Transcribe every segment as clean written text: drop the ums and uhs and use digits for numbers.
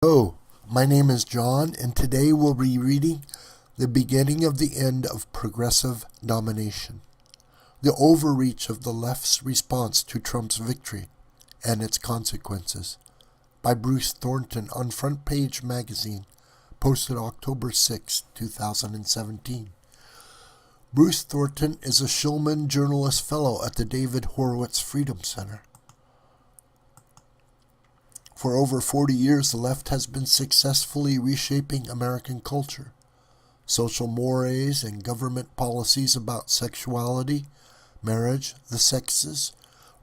Hello, my name is John, and today we'll be reading The Beginning of the End of Progressive Domination, The Overreach of the Left's Response to Trump's Victory and Its Consequences, by Bruce Thornton on Front Page Magazine, posted October 6, 2017. Bruce Thornton is a Shulman Journalist Fellow at the David Horowitz Freedom Center. For over 40 years, the left has been successfully reshaping American culture. Social mores and government policies about sexuality, marriage, the sexes,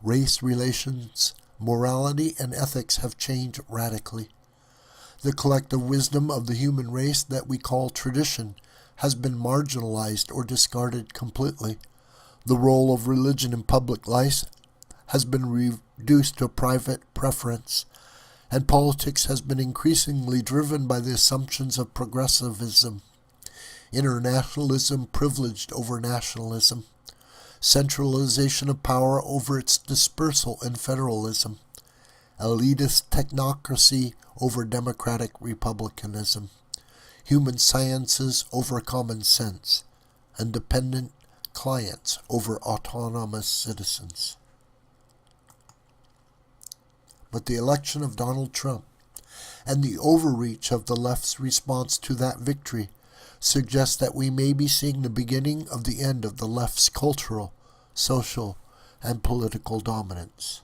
race relations, morality, and ethics have changed radically. The collective wisdom of the human race that we call tradition has been marginalized or discarded completely. The role of religion in public life has been reduced to a private preference, and politics has been increasingly driven by the assumptions of progressivism, internationalism privileged over nationalism, centralization of power over its dispersal in federalism, elitist technocracy over democratic republicanism, human sciences over common sense, and dependent clients over autonomous citizens. But the election of Donald Trump and the overreach of the left's response to that victory suggests that we may be seeing the beginning of the end of the left's cultural, social, and political dominance.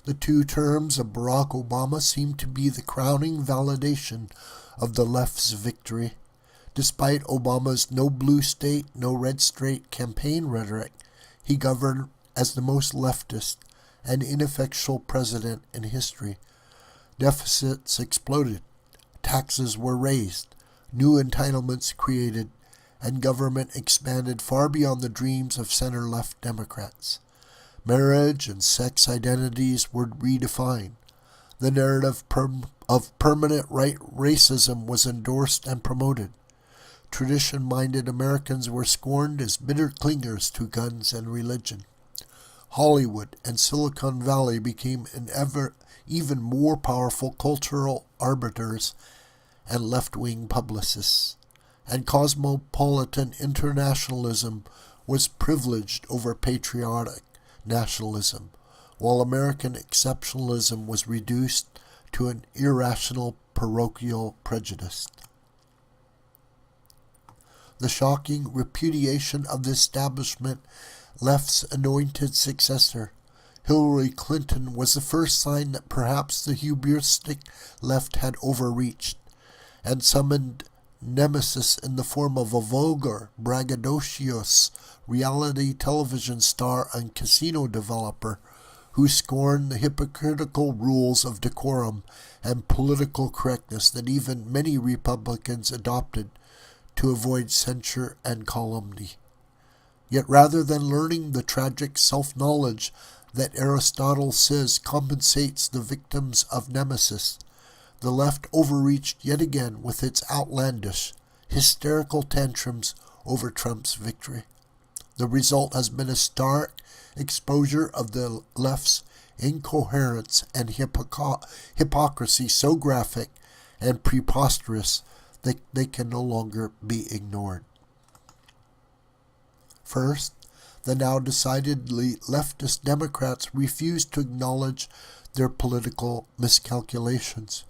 The 2 terms of Barack Obama seem to be the crowning validation of the left's victory. Despite Obama's no blue state, no red state campaign rhetoric, he governed as the most leftist and ineffectual president in history. Deficits exploded, taxes were raised, new entitlements created, and government expanded far beyond the dreams of center-left Democrats. Marriage and sex identities were redefined. The narrative of permanent right racism was endorsed and promoted. Tradition-minded Americans were scorned as bitter clingers to guns and religion. Hollywood and Silicon Valley became even more powerful cultural arbiters and left-wing publicists, and cosmopolitan internationalism was privileged over patriotic nationalism, while American exceptionalism was reduced to an irrational parochial prejudice. The shocking repudiation of the establishment left's anointed successor, Hillary Clinton, was the first sign that perhaps the hubristic left had overreached, and summoned nemesis in the form of a vulgar, braggadocious reality television star and casino developer who scorned the hypocritical rules of decorum and political correctness that even many Republicans adopted to avoid censure and calumny. Yet rather than learning the tragic self-knowledge that Aristotle says compensates the victims of nemesis, the left overreached yet again with its outlandish, hysterical tantrums over Trump's victory. The result has been a stark exposure of the left's incoherence and hypocrisy so graphic and preposterous that they can no longer be ignored. First, the now decidedly leftist Democrats refuse to acknowledge their political miscalculations.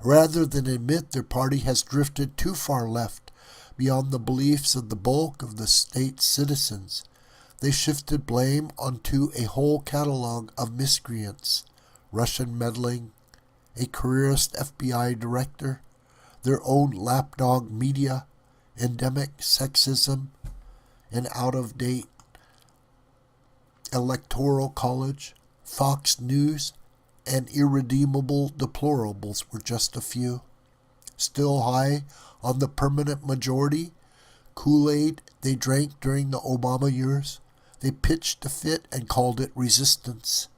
Rather than admit their party has drifted too far left beyond the beliefs of the bulk of the state's citizens, they shifted blame onto a whole catalog of miscreants: Russian meddling, a careerist FBI director, their own lapdog media, endemic sexism, an out-of-date electoral college, Fox News, and irredeemable deplorables were just a few. Still high on the permanent majority Kool-Aid they drank during the Obama years, they pitched a fit and called it resistance,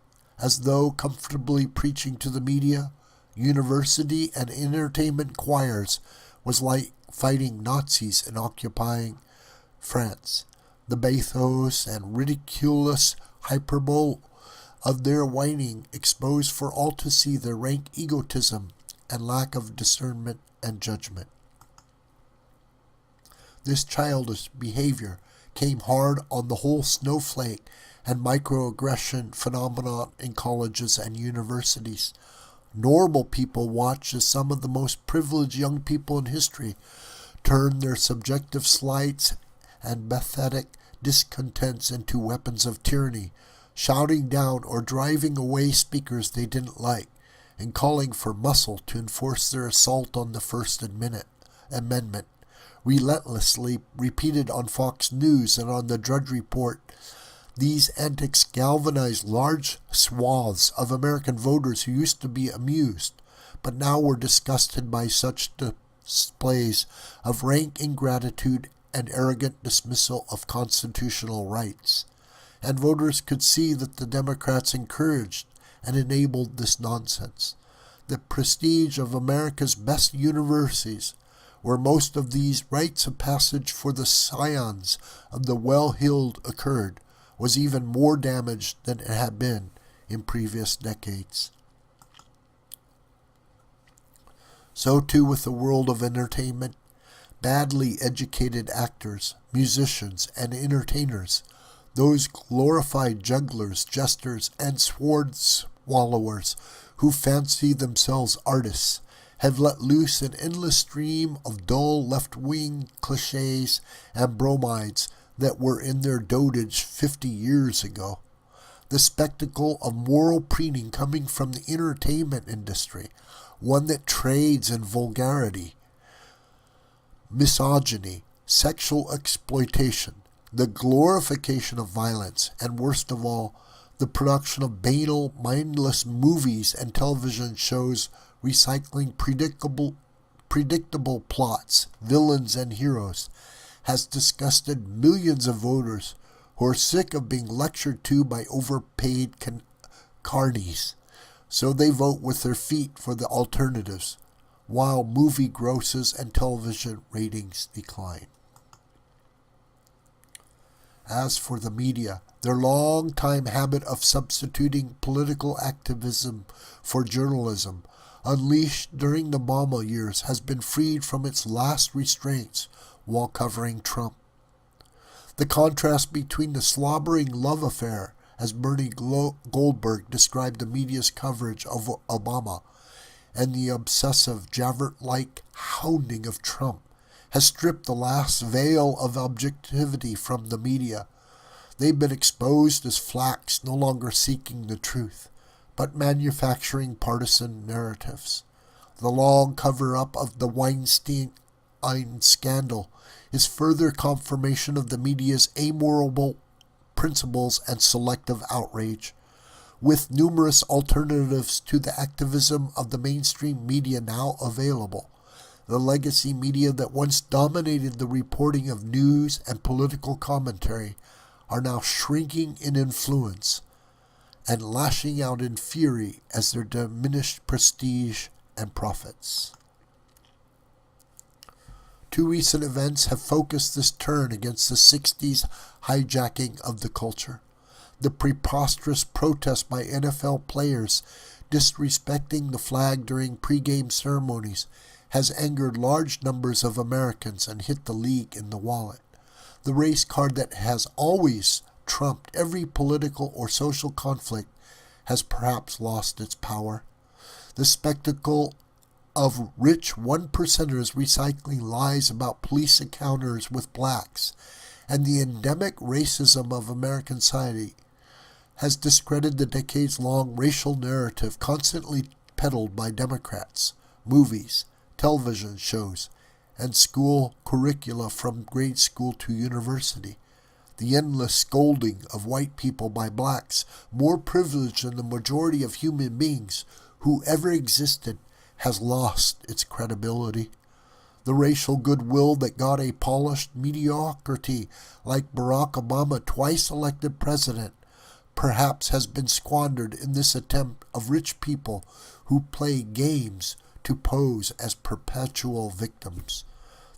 as though comfortably preaching to the media, university, and entertainment choirs was like fighting Nazis in occupying France. The bathos and ridiculous hyperbole of their whining exposed for all to see their rank egotism and lack of discernment and judgment. This childish behavior came hard on the whole snowflake and microaggression phenomenon in colleges and universities. Normal people watched as some of the most privileged young people in history turned their subjective slights and pathetic discontents into weapons of tyranny, shouting down or driving away speakers they didn't like, and calling for muscle to enforce their assault on the First Amendment. Relentlessly repeated on Fox News and on the Drudge Report, these antics galvanized large swaths of American voters who used to be amused, but now were disgusted by such displays of rank ingratitude and arrogant dismissal of constitutional rights. And voters could see that the Democrats encouraged and enabled this nonsense. The prestige of America's best universities, where most of these rites of passage for the scions of the well-heeled occurred, was even more damaged than it had been in previous decades. So too with the world of entertainment. Badly educated actors, musicians, and entertainers, those glorified jugglers, jesters, and sword swallowers who fancy themselves artists, have let loose an endless stream of dull left-wing cliches and bromides that were in their dotage 50 years ago. The spectacle of moral preening coming from the entertainment industry, one that trades in vulgarity, misogyny, sexual exploitation, the glorification of violence, and worst of all, the production of banal, mindless movies and television shows recycling predictable plots, villains, and heroes, has disgusted millions of voters who are sick of being lectured to by overpaid carnies. So they vote with their feet for the alternatives, while movie grosses and television ratings decline. As for the media, their long-time habit of substituting political activism for journalism, unleashed during the Obama years, has been freed from its last restraints while covering Trump. The contrast between the slobbering love affair, as Bernie Goldberg described the media's coverage of Obama, and the obsessive Javert-like hounding of Trump, has stripped the last veil of objectivity from the media. They've been exposed as flacks no longer seeking the truth, but manufacturing partisan narratives. The long cover-up of the Weinstein scandal is further confirmation of the media's amoral principles and selective outrage. With numerous alternatives to the activism of the mainstream media now available, the legacy media that once dominated the reporting of news and political commentary are now shrinking in influence and lashing out in fury as their diminished prestige and profits. Two recent events have focused this turn against the 60s hijacking of the culture. The preposterous protest by NFL players disrespecting the flag during pregame ceremonies has angered large numbers of Americans and hit the league in the wallet. The race card that has always trumped every political or social conflict has perhaps lost its power. The spectacle of rich one-percenters recycling lies about police encounters with blacks and the endemic racism of American society has discredited the decades-long racial narrative constantly peddled by Democrats, movies, television shows, and school curricula from grade school to university. The endless scolding of white people by blacks, more privileged than the majority of human beings who ever existed, has lost its credibility. The racial goodwill that got a polished mediocrity like Barack Obama, twice elected president, perhaps has been squandered in this attempt of rich people who play games to pose as perpetual victims.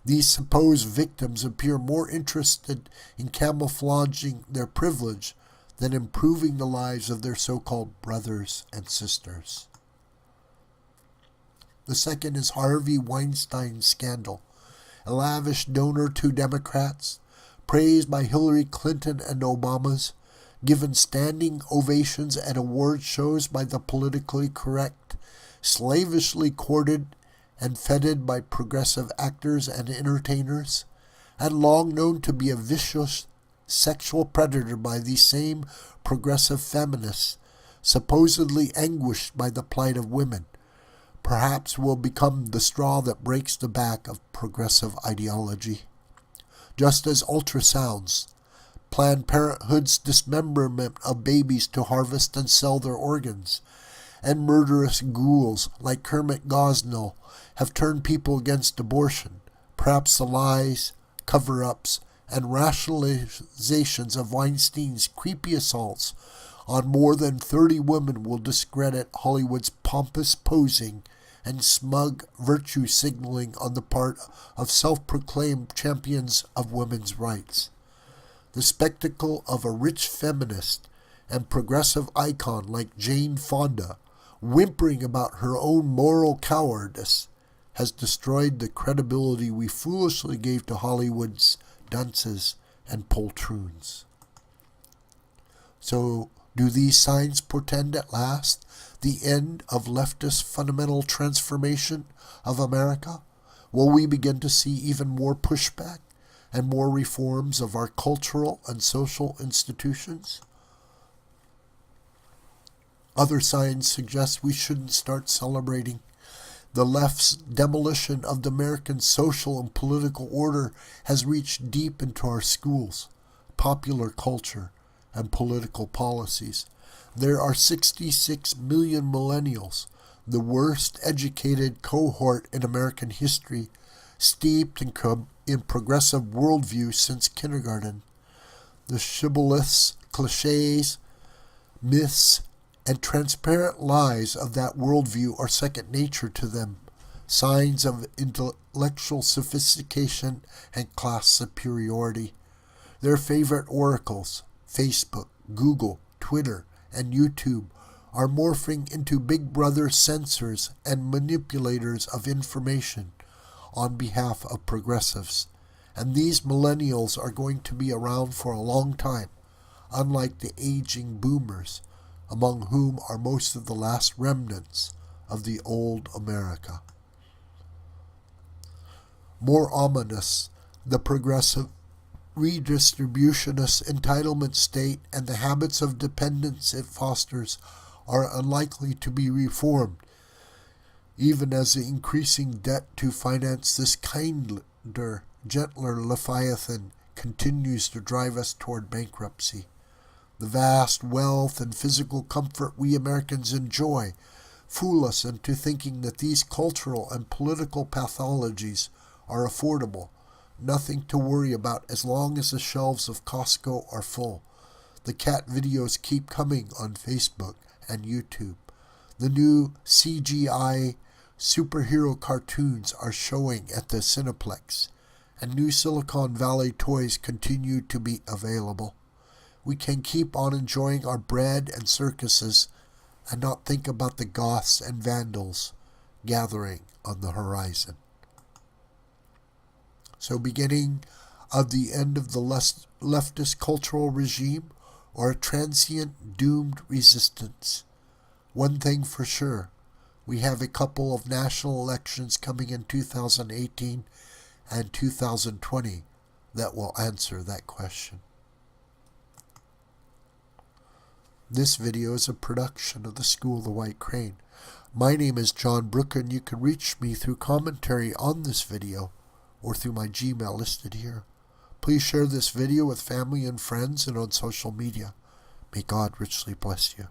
These supposed victims appear more interested in camouflaging their privilege than improving the lives of their so-called brothers and sisters. The second is Harvey Weinstein's scandal, a lavish donor to Democrats, praised by Hillary Clinton and Obama's, given standing ovations at award shows by the politically correct, slavishly courted and feted by progressive actors and entertainers, and long known to be a vicious sexual predator by these same progressive feminists, supposedly anguished by the plight of women, perhaps will become the straw that breaks the back of progressive ideology. Just as ultrasounds, Planned Parenthood's dismemberment of babies to harvest and sell their organs, and murderous ghouls like Kermit Gosnell have turned people against abortion, perhaps the lies, cover-ups, and rationalizations of Weinstein's creepy assaults on more than 30 women will discredit Hollywood's pompous posing and smug virtue signaling on the part of self-proclaimed champions of women's rights. The spectacle of a rich feminist and progressive icon like Jane Fonda whimpering about her own moral cowardice has destroyed the credibility we foolishly gave to Hollywood's dunces and poltroons. So, do these signs portend at last the end of leftist fundamental transformation of America? Will we begin to see even more pushback and more reforms of our cultural and social institutions? Other signs suggest we shouldn't start celebrating. The left's demolition of the American social and political order has reached deep into our schools, popular culture, and political policies. There are 66 million millennials, the worst educated cohort in American history, steeped in progressive worldview since kindergarten. The shibboleths, cliches, myths, and transparent lies of that worldview are second nature to them, signs of intellectual sophistication and class superiority. Their favorite oracles, Facebook, Google, Twitter, and YouTube, are morphing into Big Brother censors and manipulators of information on behalf of progressives. And these millennials are going to be around for a long time, unlike the aging boomers, among whom are most of the last remnants of the old America. More ominous, the progressive redistributionist entitlement state and the habits of dependence it fosters are unlikely to be reformed, even as the increasing debt to finance this kinder, gentler Leviathan continues to drive us toward bankruptcy. The vast wealth and physical comfort we Americans enjoy fool us into thinking that these cultural and political pathologies are affordable, nothing to worry about as long as the shelves of Costco are full. The cat videos keep coming on Facebook and YouTube. The new CGI superhero cartoons are showing at the Cineplex, and new Silicon Valley toys continue to be available. We can keep on enjoying our bread and circuses and not think about the goths and vandals gathering on the horizon. So, beginning of the end of the leftist cultural regime, or a transient doomed resistance? One thing for sure, we have a couple of national elections coming in 2018 and 2020 that will answer that question. This video is a production of the School of the White Crane. My name is John Brooker, and you can reach me through commentary on this video or through my Gmail listed here. Please share this video with family and friends and on social media. May God richly bless you.